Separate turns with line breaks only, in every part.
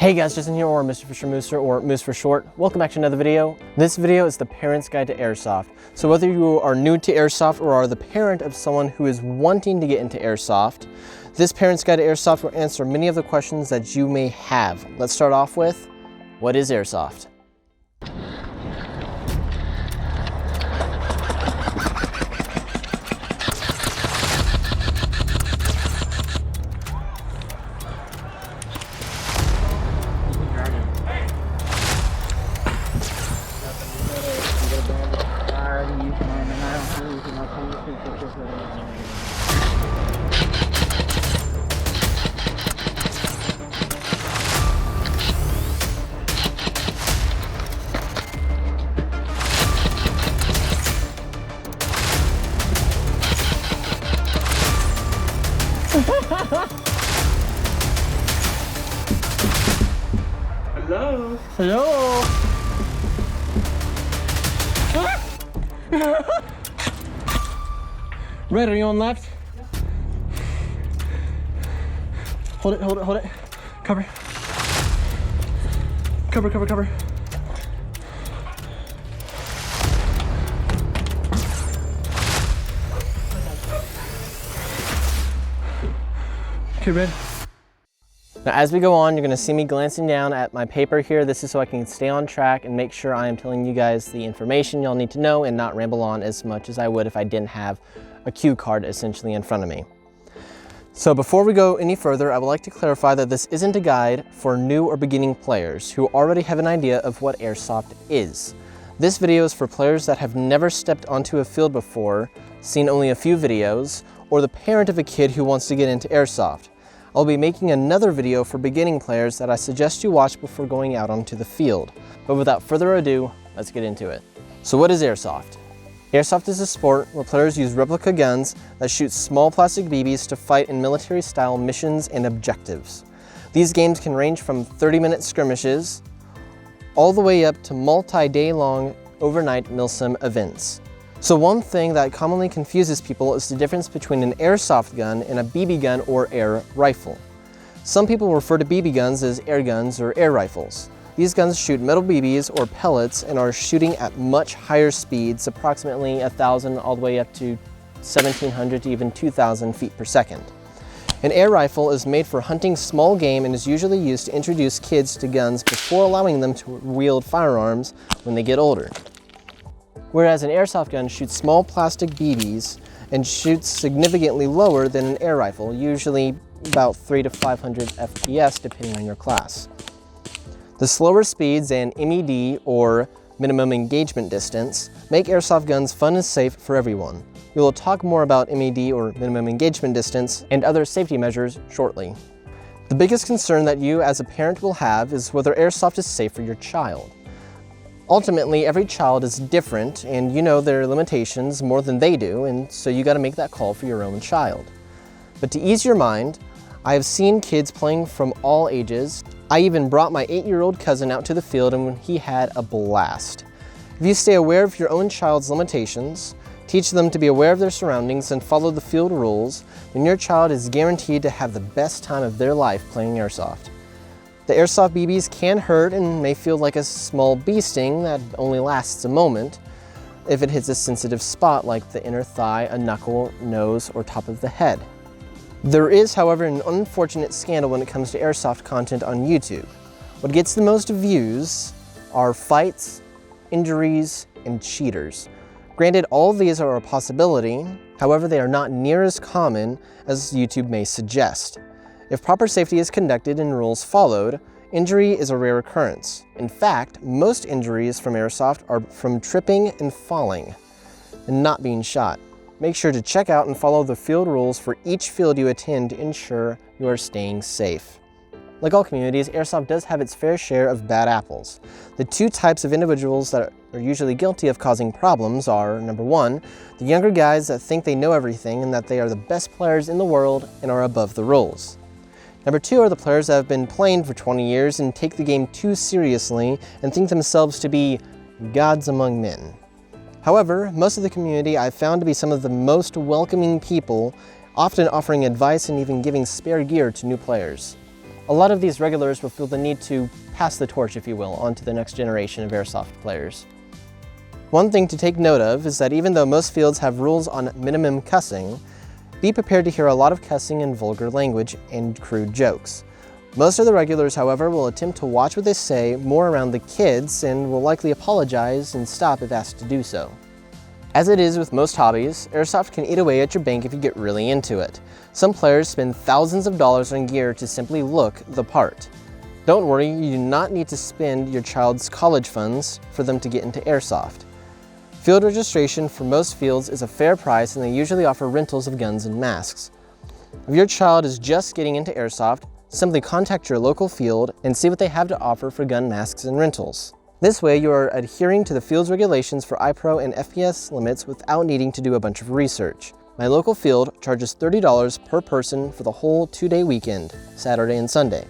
Hey guys, Justin here, or Mr. Fisher Mooser, or Moose for short. Welcome back to another video. This video is the parent's guide to Airsoft. So whether you are new to Airsoft or are the parent of someone who is wanting to get into Airsoft, this parent's guide to Airsoft will answer many of the questions that you may have. Let's start off with, what is Airsoft?
Hello?
Hello? Red, are you on left? Hold it, hold it, hold it. Cover. Cover, cover, cover. Okay, Red. Now, as we go on, you're gonna see me glancing down at my paper here. This is so I can stay on track and make sure I am telling you guys the information y'all need to know and not ramble on as much as I would if I didn't have a cue card essentially in front of me. So before we go any further, I would like to clarify that this isn't a guide for new or beginning players who already have an idea of what Airsoft is. This video is for players that have never stepped onto a field before, seen only a few videos, or the parent of a kid who wants to get into Airsoft. I'll be making another video for beginning players that I suggest you watch before going out onto the field. But without further ado, let's get into it. So what is Airsoft? Airsoft is a sport where players use replica guns that shoot small plastic BBs to fight in military-style missions and objectives. These games can range from 30-minute skirmishes all the way up to multi-day-long overnight milsim events. So one thing that commonly confuses people is the difference between an airsoft gun and a BB gun or air rifle. Some people refer to BB guns as air guns or air rifles. These guns shoot metal BBs or pellets and are shooting at much higher speeds, approximately 1,000 all the way up to 1,700 to even 2,000 feet per second. An air rifle is made for hunting small game and is usually used to introduce kids to guns before allowing them to wield firearms when they get older. Whereas an airsoft gun shoots small plastic BBs and shoots significantly lower than an air rifle, usually about 300 to 500 FPS depending on your class. The slower speeds and MED, or minimum engagement distance, make airsoft guns fun and safe for everyone. We will talk more about MED, or minimum engagement distance, and other safety measures shortly. The biggest concern that you as a parent will have is whether airsoft is safe for your child. Ultimately, every child is different and you know their limitations more than they do, and so you got to make that call for your own child. But to ease your mind, I have seen kids playing from all ages. I even brought my 8-year-old cousin out to the field and he had a blast. If you stay aware of your own child's limitations, teach them to be aware of their surroundings and follow the field rules, then your child is guaranteed to have the best time of their life playing Airsoft. The airsoft BBs can hurt and may feel like a small bee sting that only lasts a moment if it hits a sensitive spot like the inner thigh, a knuckle, nose, or top of the head. There is, however, an unfortunate scandal when it comes to airsoft content on YouTube. What gets the most views are fights, injuries, and cheaters. Granted, all of these are a possibility, however, they are not near as common as YouTube may suggest. If proper safety is conducted and rules followed, injury is a rare occurrence. In fact, most injuries from airsoft are from tripping and falling, and not being shot. Make sure to check out and follow the field rules for each field you attend to ensure you are staying safe. Like all communities, airsoft does have its fair share of bad apples. The two types of individuals that are usually guilty of causing problems are, number one, the younger guys that think they know everything and that they are the best players in the world and are above the rules. Number two are the players that have been playing for 20 years and take the game too seriously and think themselves to be gods among men. However, most of the community I've found to be some of the most welcoming people, often offering advice and even giving spare gear to new players. A lot of these regulars will feel the need to pass the torch, if you will, on to the next generation of Airsoft players. One thing to take note of is that even though most fields have rules on minimum cussing, be prepared to hear a lot of cussing and vulgar language and crude jokes. Most of the regulars, however, will attempt to watch what they say more around the kids and will likely apologize and stop if asked to do so. As it is with most hobbies, Airsoft can eat away at your bank if you get really into it. Some players spend thousands of dollars on gear to simply look the part. Don't worry, you do not need to spend your child's college funds for them to get into Airsoft. Field registration for most fields is a fair price, and they usually offer rentals of guns and masks. If your child is just getting into Airsoft, simply contact your local field and see what they have to offer for gun masks and rentals. This way you are adhering to the field's regulations for iPro and FPS limits without needing to do a bunch of research. My local field charges $30 per person for the whole 2-day weekend, Saturday and Sunday,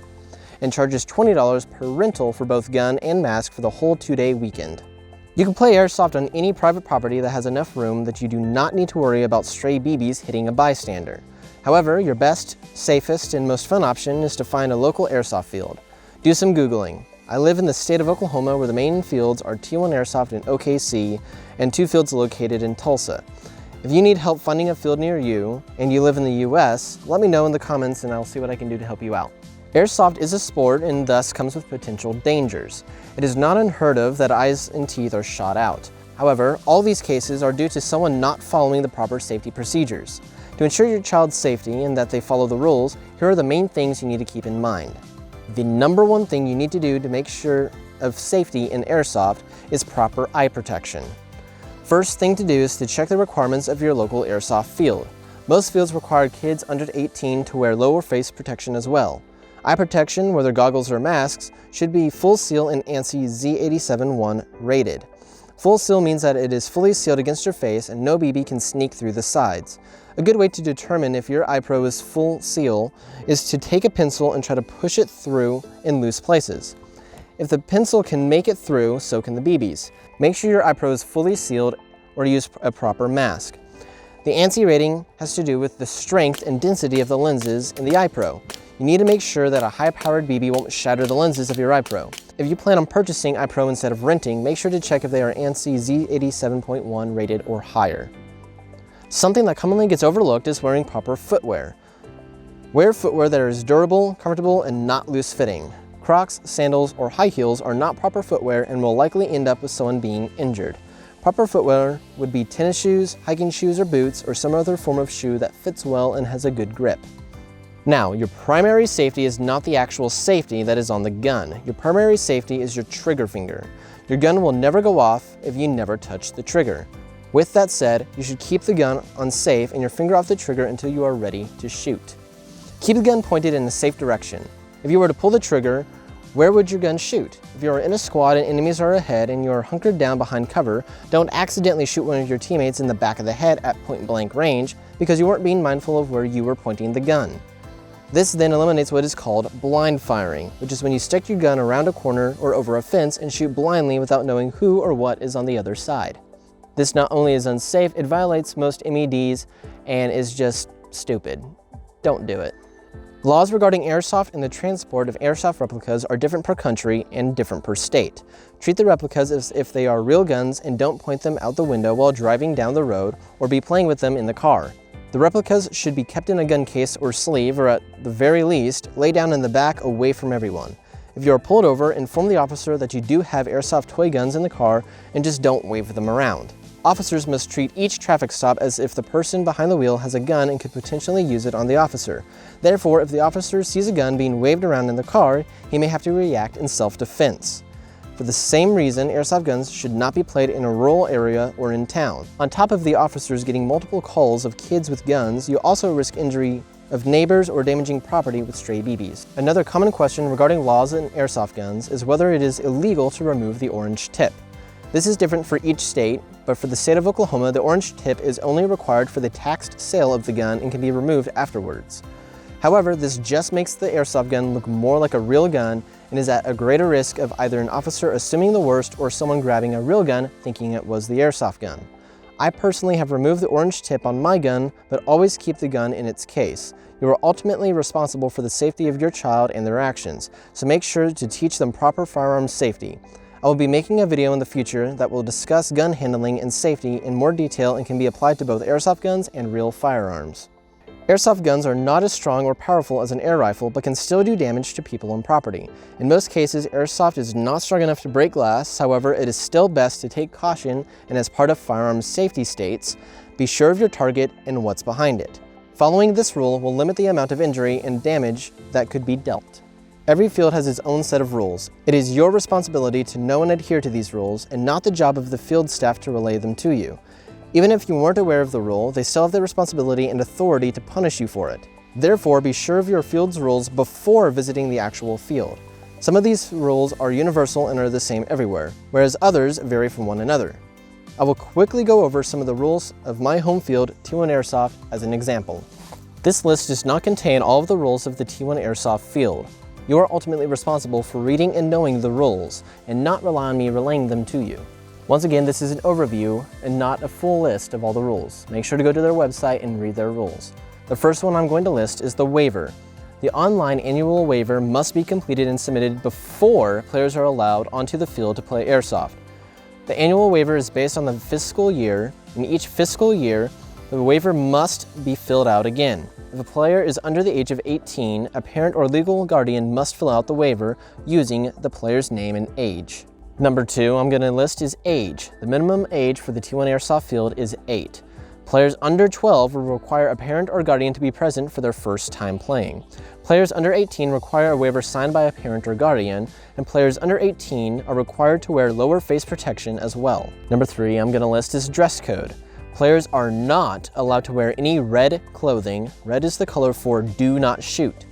and charges $20 per rental for both gun and mask for the whole 2-day weekend. You can play Airsoft on any private property that has enough room that you do not need to worry about stray BBs hitting a bystander. However, your best, safest, and most fun option is to find a local Airsoft field. Do some Googling. I live in the state of Oklahoma, where the main fields are T1 Airsoft in OKC and 2 fields located in Tulsa. If you need help finding a field near you and you live in the US, let me know in the comments and I'll see what I can do to help you out. Airsoft is a sport and thus comes with potential dangers. It is not unheard of that eyes and teeth are shot out. However, all these cases are due to someone not following the proper safety procedures. To ensure your child's safety and that they follow the rules, here are the main things you need to keep in mind. The number one thing you need to do to make sure of safety in Airsoft is proper eye protection. First thing to do is to check the requirements of your local Airsoft field. Most fields require kids under 18 to wear lower face protection as well. Eye protection, whether goggles or masks, should be full seal and ANSI Z87-1 rated. Full seal means that it is fully sealed against your face and no BB can sneak through the sides. A good way to determine if your iPro is full seal is to take a pencil and try to push it through in loose places. If the pencil can make it through, so can the BBs. Make sure your iPro is fully sealed or use a proper mask. The ANSI rating has to do with the strength and density of the lenses in the iPro. You need to make sure that a high-powered BB won't shatter the lenses of your iPro. If you plan on purchasing iPro instead of renting, make sure to check if they are ANSI Z87.1 rated or higher. Something that commonly gets overlooked is wearing proper footwear. Wear footwear that is durable, comfortable, and not loose-fitting. Crocs, sandals, or high heels are not proper footwear and will likely end up with someone being injured. Proper footwear would be tennis shoes, hiking shoes or boots, or some other form of shoe that fits well and has a good grip. Now, your primary safety is not the actual safety that is on the gun. Your primary safety is your trigger finger. Your gun will never go off if you never touch the trigger. With that said, you should keep the gun on safe and your finger off the trigger until you are ready to shoot. Keep the gun pointed in a safe direction. If you were to pull the trigger, where would your gun shoot? If you are in a squad and enemies are ahead and you are hunkered down behind cover, don't accidentally shoot one of your teammates in the back of the head at point-blank range because you weren't being mindful of where you were pointing the gun. This then eliminates what is called blind firing, which is when you stick your gun around a corner or over a fence and shoot blindly without knowing who or what is on the other side. This not only is unsafe, it violates most MEDs and is just stupid. Don't do it. Laws regarding Airsoft and the transport of Airsoft replicas are different per country and different per state. Treat the replicas as if they are real guns and don't point them out the window while driving down the road or be playing with them in the car. The replicas should be kept in a gun case or sleeve, or at the very least, lay down in the back away from everyone. If you are pulled over, inform the officer that you do have Airsoft toy guns in the car and just don't wave them around. Officers must treat each traffic stop as if the person behind the wheel has a gun and could potentially use it on the officer. Therefore, if the officer sees a gun being waved around in the car, he may have to react in self-defense. For the same reason, Airsoft guns should not be played in a rural area or in town. On top of the officers getting multiple calls of kids with guns, you also risk injury of neighbors or damaging property with stray BBs. Another common question regarding laws in Airsoft guns is whether it is illegal to remove the orange tip. This is different for each state, but for the state of Oklahoma, the orange tip is only required for the taxed sale of the gun and can be removed afterwards. However, this just makes the Airsoft gun look more like a real gun and is at a greater risk of either an officer assuming the worst or someone grabbing a real gun thinking it was the Airsoft gun. I personally have removed the orange tip on my gun, but always keep the gun in its case. You are ultimately responsible for the safety of your child and their actions, so make sure to teach them proper firearms safety. I will be making a video in the future that will discuss gun handling and safety in more detail and can be applied to both airsoft guns and real firearms. Airsoft guns are not as strong or powerful as an air rifle, but can still do damage to people and property. In most cases, airsoft is not strong enough to break glass. However, it is still best to take caution, and as part of firearms safety states, be sure of your target and what's behind it. Following this rule will limit the amount of injury and damage that could be dealt. Every field has its own set of rules. It is your responsibility to know and adhere to these rules, and not the job of the field staff to relay them to you. Even if you weren't aware of the rule, they still have the responsibility and authority to punish you for it. Therefore, be sure of your field's rules before visiting the actual field. Some of these rules are universal and are the same everywhere, whereas others vary from one another. I will quickly go over some of the rules of my home field, T1 Airsoft, as an example. This list does not contain all of the rules of the T1 Airsoft field. You are ultimately responsible for reading and knowing the rules, and not rely on me relaying them to you. Once again, this is an overview and not a full list of all the rules. Make sure to go to their website and read their rules. The first one I'm going to list is the waiver. The online annual waiver must be completed and submitted before players are allowed onto the field to play airsoft. The annual waiver is based on the fiscal year. In each fiscal year, the waiver must be filled out again. If a player is under the age of 18, a parent or legal guardian must fill out the waiver using the player's name and age. Number 2 I'm going to list is age. The minimum age for the T1 Airsoft field is 8. Players under 12 will require a parent or guardian to be present for their first time playing. Players under 18 require a waiver signed by a parent or guardian, and players under 18 are required to wear lower face protection as well. Number 3 I'm going to list is dress code. Players are not allowed to wear any red clothing. Red is the color for do not shoot.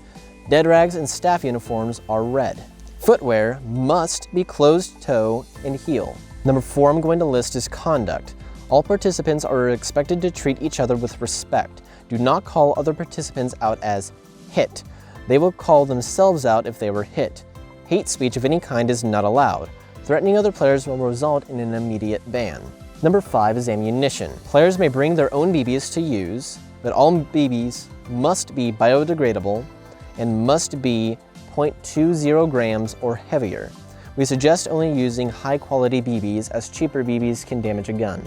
Dead rags and staff uniforms are red. Footwear must be closed toe and heel. Number 4 I'm going to list is conduct. All participants are expected to treat each other with respect. Do not call other participants out as hit. They will call themselves out if they were hit. Hate speech of any kind is not allowed. Threatening other players will result in an immediate ban. Number 5 is ammunition. Players may bring their own BBs to use, but all BBs must be biodegradable and must be 0.20 grams or heavier. We suggest only using high quality BBs, as cheaper BBs can damage a gun.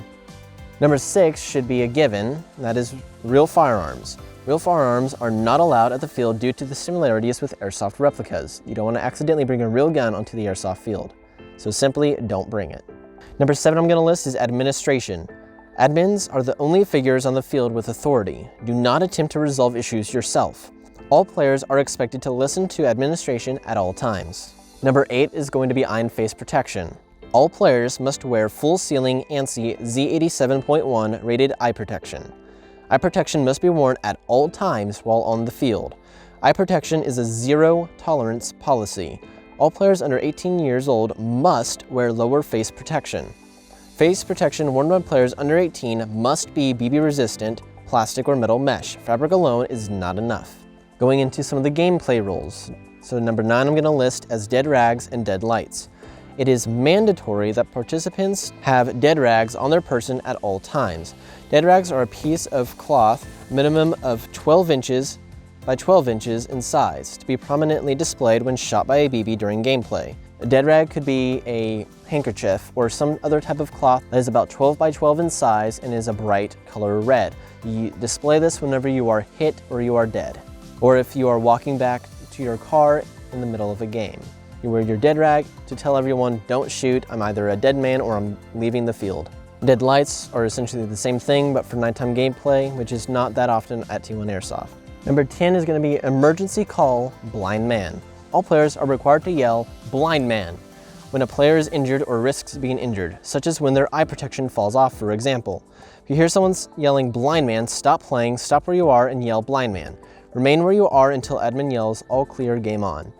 Number 6 should be a given, and that is real firearms. Real firearms are not allowed at the field due to the similarities with airsoft replicas. You don't want to accidentally bring a real gun onto the airsoft field, so simply don't bring it. Number 7 I'm going to list is administration. Admins are the only figures on the field with authority. Do not attempt to resolve issues yourself. All players are expected to listen to administration at all times. Number 8 is going to be eye and face protection. All players must wear full ceiling ANSI Z87.1 rated eye protection. Eye protection must be worn at all times while on the field. Eye protection is a zero tolerance policy. All players under 18 years old must wear lower face protection. Face protection worn by players under 18 must be BB resistant, plastic or metal mesh. Fabric alone is not enough. Going into some of the gameplay rules. So number 9 I'm going to list as dead rags and dead lights. It is mandatory that participants have dead rags on their person at all times. Dead rags are a piece of cloth, minimum of 12 inches by 12 inches in size, to be prominently displayed when shot by a BB during gameplay. A dead rag could be a handkerchief or some other type of cloth that is about 12 by 12 in size and is a bright color red. You display this whenever you are hit or you are dead, or if you are walking back to your car in the middle of a game. You wear your dead rag to tell everyone, don't shoot, I'm either a dead man or I'm leaving the field. Dead lights are essentially the same thing, but for nighttime gameplay, which is not that often at T1 Airsoft. Number 10 is going to be emergency call blind man. All players are required to yell blind man when a player is injured or risks being injured, such as when their eye protection falls off, for example. If you hear someone yelling blind man, stop playing, stop where you are and yell blind man. Remain where you are until admin yells all clear, game on.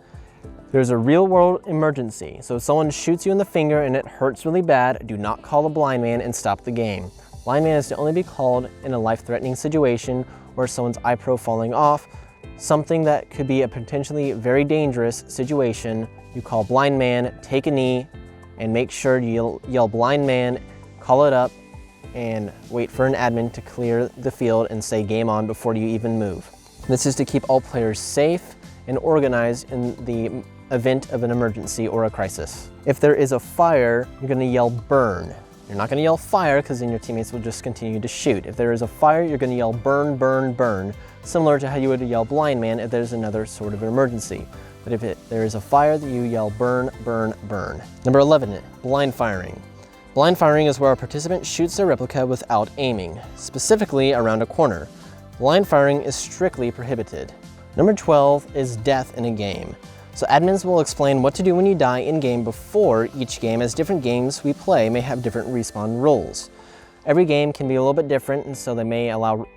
There's a real world emergency, so if someone shoots you in the finger and it hurts really bad, do not call a blind man and stop the game. Blind man is to only be called in a life-threatening situation or someone's eye pro falling off, something that could be a potentially very dangerous situation. You call blind man, take a knee, and make sure you yell blind man, call it up, and wait for an admin to clear the field and say game on before you even move. This is to keep all players safe and organized in the event of an emergency or a crisis. If there is a fire, you're going to yell burn. You're not going to yell fire because then your teammates will just continue to shoot. If there is a fire, you're going to yell burn, burn, burn, similar to how you would yell blind man if there's another sort of emergency. But if there is a fire, you yell burn, burn, burn. Number 11, blind firing. Blind firing is where a participant shoots their replica without aiming, specifically around a corner. Blind firing is strictly prohibited. Number 12 is death in a game. So admins will explain what to do when you die in-game before each game, as different games we play may have different respawn rules. Every game can be a little bit different, and so they may allow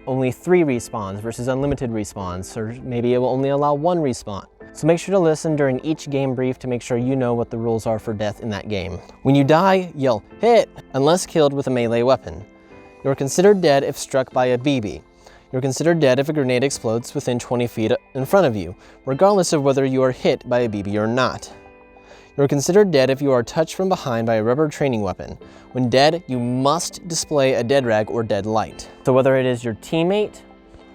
only 3 respawns versus unlimited respawns, or maybe it will only allow 1 respawn. So make sure to listen during each game brief to make sure you know what the rules are for death in that game. When you die, yell hit, unless killed with a melee weapon. You're considered dead if struck by a BB. You're considered dead if a grenade explodes within 20 feet in front of you, regardless of whether you are hit by a BB or not. You're considered dead if you are touched from behind by a rubber training weapon. When dead, you must display a dead rag or dead light. So whether it is your teammate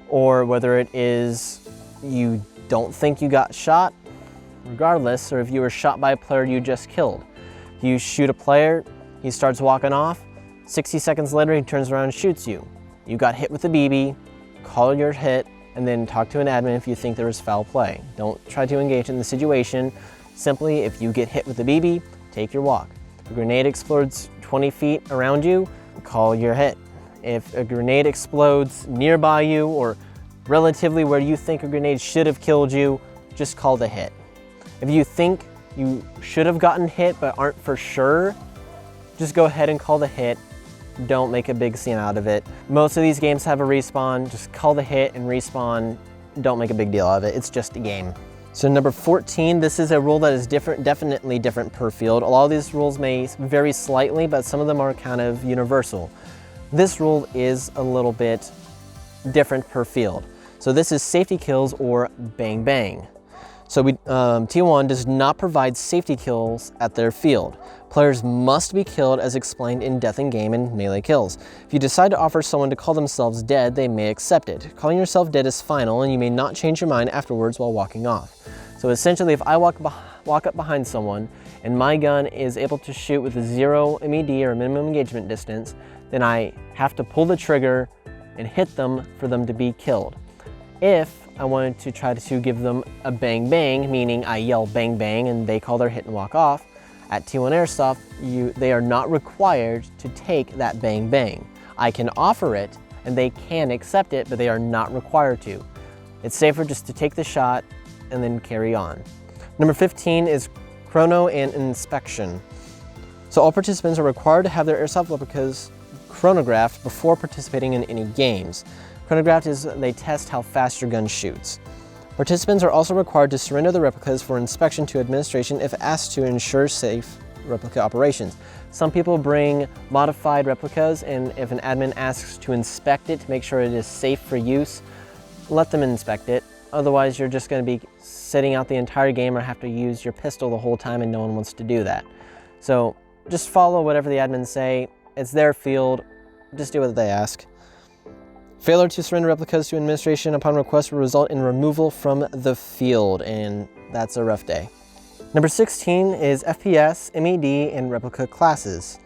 or whether it is you don't think you got shot, regardless, or if you were shot by a player you just killed. You shoot a player, he starts walking off, 60 seconds later he turns around and shoots you. You got hit with a BB, call your hit, and then talk to an admin if you think there was foul play. Don't try to engage in the situation. Simply, if you get hit with a BB, take your walk. If a grenade explodes 20 feet around you, call your hit. If a grenade explodes nearby you or relatively where you think a grenade should have killed you, just call the hit. If you think you should have gotten hit but aren't for sure, just go ahead and call the hit. Don't make a big scene out of it. Most of these games have a respawn. Just call the hit and respawn. Don't make a big deal out of it. It's just a game. So number 14, this is a rule that is definitely different per field. A lot of these rules may vary slightly, but some of them are kind of universal. This rule is a little bit different per field. So this is safety kills or bang bang. So T1 does not provide safety kills at their field. Players must be killed as explained in Death in Game and Melee Kills. If you decide to offer someone to call themselves dead, they may accept it. Calling yourself dead is final, and you may not change your mind afterwards while walking off. So essentially, if I walk up behind someone and my gun is able to shoot with a 0 MED or minimum engagement distance, then I have to pull the trigger and hit them for them to be killed. If I wanted to try to give them a bang bang, meaning I yell bang bang and they call their hit and walk off, at T1 Airsoft, they are not required to take that bang bang. I can offer it and they can accept it, but they are not required to. It's safer just to take the shot and then carry on. Number 15 is chrono and inspection. So all participants are required to have their Airsoft replicas chronographed before participating in any games. Chronographed is they test how fast your gun shoots. Participants are also required to surrender the replicas for inspection to administration if asked to ensure safe replica operations. Some people bring modified replicas, and if an admin asks to inspect it to make sure it is safe for use, let them inspect it. Otherwise, you're just going to be sitting out the entire game or have to use your pistol the whole time, and no one wants to do that. So just follow whatever the admins say. It's their field. Just do what they ask. Failure to surrender replicas to administration upon request will result in removal from the field, and that's a rough day. Number 16 is FPS, MED, and replica classes.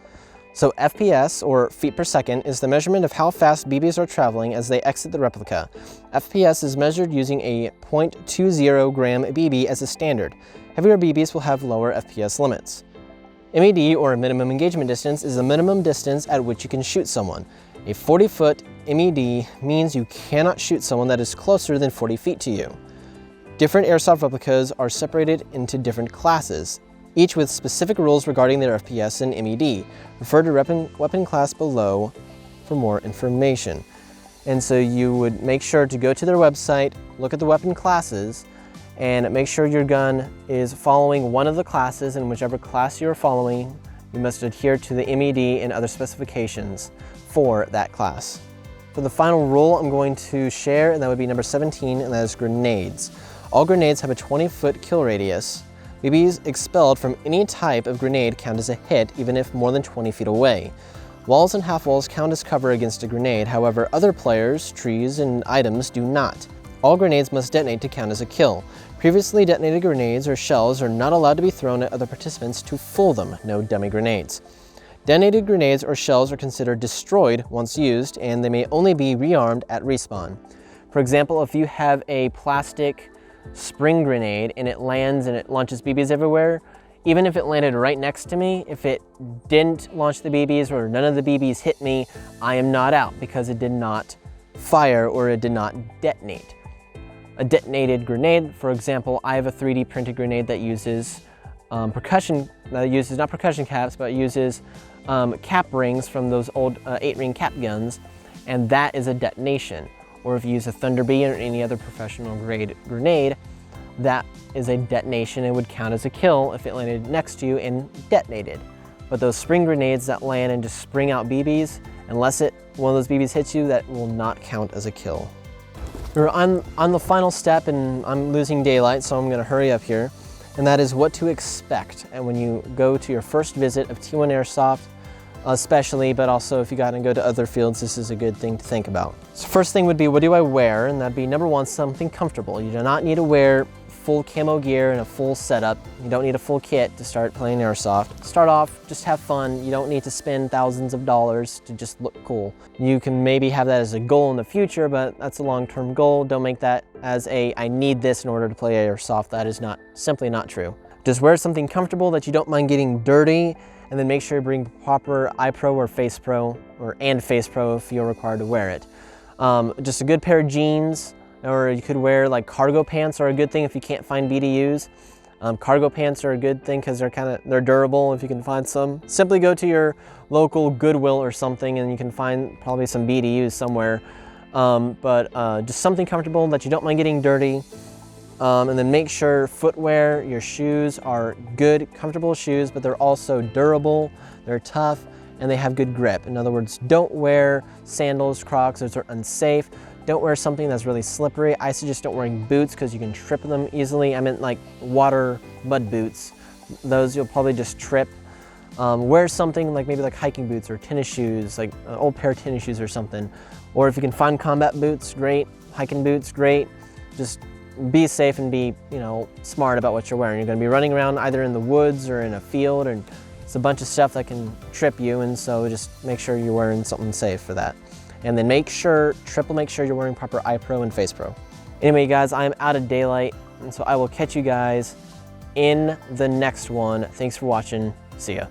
So FPS, or feet per second, is the measurement of how fast BBs are traveling as they exit the replica. FPS is measured using a 0.20 gram BB as a standard. Heavier BBs will have lower FPS limits. MED, or minimum engagement distance, is the minimum distance at which you can shoot someone. A 40-foot MED means you cannot shoot someone that is closer than 40 feet to you. Different Airsoft replicas are separated into different classes, each with specific rules regarding their FPS and MED. Refer to weapon class below for more information. And so you would make sure to go to their website, look at the weapon classes, and make sure your gun is following one of the classes, and whichever class you're following, you must adhere to the MED and other specifications for that class. For the final rule I'm going to share, and that would be number 17, and that is grenades. All grenades have a 20-foot kill radius. BBs expelled from any type of grenade count as a hit, even if more than 20 feet away. Walls and half walls count as cover against a grenade, however other players, trees, and items do not. All grenades must detonate to count as a kill. Previously detonated grenades or shells are not allowed to be thrown at other participants to fool them, no dummy grenades. Detonated grenades or shells are considered destroyed once used, and they may only be rearmed at respawn. For example, if you have a plastic spring grenade and it lands and it launches BBs everywhere, even if it landed right next to me, if it didn't launch the BBs or none of the BBs hit me, I am not out because it did not fire or it did not detonate. A detonated grenade, for example, I have a 3D printed grenade that uses not percussion caps, but uses cap rings from those old 8-ring cap guns, and that is a detonation. Or if you use a Thunder Bee or any other professional grade grenade, that is a detonation and would count as a kill if it landed next to you and detonated. But those spring grenades that land and just spring out BBs, unless one of those BBs hits you, that will not count as a kill. We're on the final step, and I'm losing daylight, so I'm gonna hurry up here. And that is what to expect and when you go to your first visit of T1 Airsoft, especially, but also if you gotta go to other fields, this is a good thing to think about. So first thing would be, what do I wear? And that'd be number one, something comfortable. You do not need to wear full camo gear and a full setup. You don't need a full kit to start playing Airsoft. Start off, just have fun. You don't need to spend thousands of dollars to just look cool. You can maybe have that as a goal in the future, but that's a long-term goal. Don't make that as I need this in order to play Airsoft. That is simply not true. Just wear something comfortable that you don't mind getting dirty, and then make sure you bring proper eye pro or face pro, and face pro if you're required to wear it. Just a good pair of jeans, or you could wear like cargo pants are a good thing if you can't find BDUs. Cargo pants are a good thing because they're durable if you can find some. Simply go to your local Goodwill or something and you can find probably some BDUs somewhere. Just something comfortable that you don't mind getting dirty. And then make sure footwear, your shoes are good, comfortable shoes, but they're also durable, they're tough, and they have good grip. In other words, don't wear sandals, Crocs, those are unsafe. Don't wear something that's really slippery. I suggest don't wearing boots because you can trip them easily. I meant like water mud boots. Those you'll probably just trip. Wear something like maybe like hiking boots or tennis shoes, like an old pair of tennis shoes or something. Or if you can find combat boots, great. Hiking boots, great. Just be safe and be, smart about what you're wearing. You're gonna be running around either in the woods or in a field, and it's a bunch of stuff that can trip you, and so just make sure you're wearing something safe for that. And then triple make sure you're wearing proper eye pro and face pro. Anyway, guys, I'm out of daylight, and so I will catch you guys in the next one. Thanks for watching. See ya.